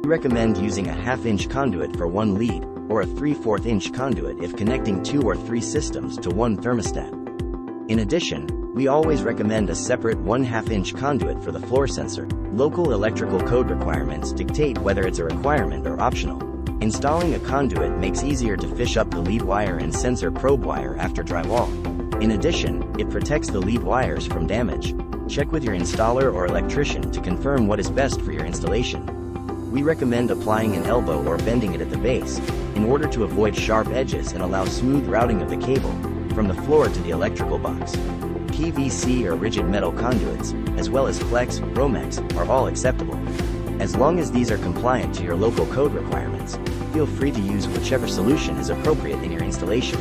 We recommend using a 1/2 inch conduit for one lead, or a 3/4 inch conduit if connecting 2 or 3 systems to one thermostat. In addition, we always recommend a separate 1/2 inch conduit for the floor sensor. Local electrical code requirements dictate whether it's a requirement or optional. Installing a conduit makes easier to fish up the lead wire and sensor probe wire after drywall. In addition, it protects the lead wires from damage. Check with your installer or electrician to confirm what is best for your installation. We recommend applying an elbow or bending it at the base, in order to avoid sharp edges and allow smooth routing of the cable, from the floor to the electrical box. PVC or rigid metal conduits, as well as Flex, Romex, are all acceptable. As long as these are compliant to your local code requirements, feel free to use whichever solution is appropriate in your installation.